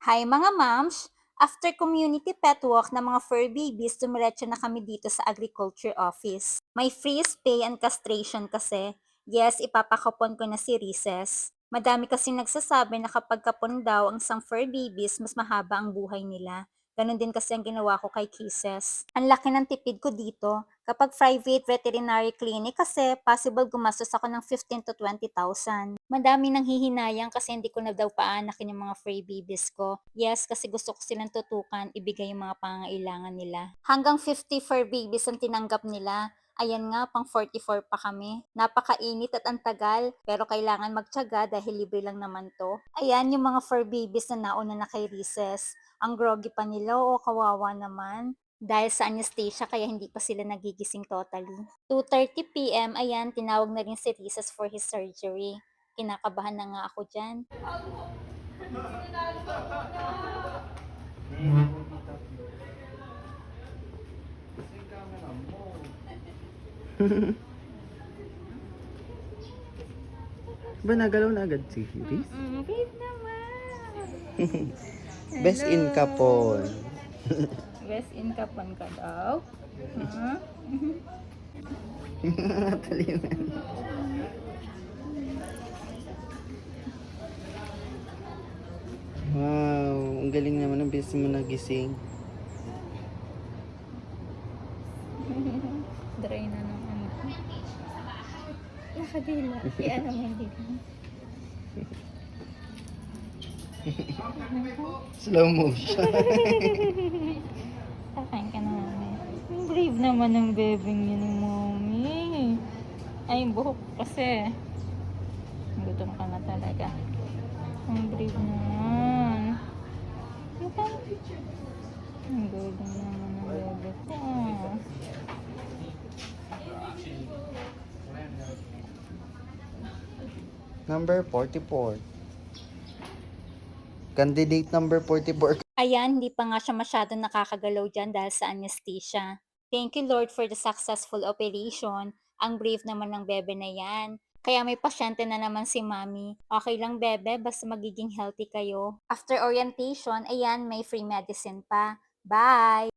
Hi mga moms! After community pet walk ng mga fur babies, dumiretso na kami dito sa agriculture office. May free spay and castration kasi. Yes, ipapakapon ko na si Rises. Madami kasi nagsasabi na kapag kapon daw ang isang fur babies, mas mahaba ang buhay nila. Ganon din kasi ang ginawa ko kay Kisses. Ang laki ng tipid ko dito. Kapag private veterinary clinic kasi possible gumastos ako ng 15 to 20,000. Madami nang hihinayang kasi hindi ko na daw paanakin yung mga fur babies ko. Yes, kasi gusto ko silang tutukan, ibigay yung mga pangangailangan nila. Hanggang 50 fur babies ang tinanggap nila. Ayan nga, pang 44 pa kami. Napakainit at antagal, pero kailangan magtiyaga dahil libre lang naman to. Ayan yung mga fur babies na nauna na kay Recess. Ang groggy pa nila, o kawawa naman. Dahil sa anesthesia kaya hindi pa sila nagigising totally. 2:30 p.m. Ayan, tinawag na rin si Recess for his surgery. Kinakabahan na nga ako dyan. Ba, nagalaw na agad si Iris? Babe naman! Best in kapon. Best in kapan ka daw? Huh? Talingan. Wow, ang galing naman ang bilis mo nagising. Dry na ng ano. Nakadila. Kaya naman dito. Slow motion. Kakain ka na namin. Ang brave naman ng bebeng niya ni mommy. Ay, buhok kasi. Gutom ka na talaga. Ang brave naman. Ang galing naman ng bebe ko. Number 44. Candidate number 44. Ayan, hindi pa nga siya masyadong nakakagalaw dyan dahil sa anesthesia. Thank you Lord for the successful operation. Ang brave naman ng bebe na yan. Kaya may pasyente na naman si Mami. Okay lang bebe, basta magiging healthy kayo. After orientation, ayan, may free medicine pa. Bye!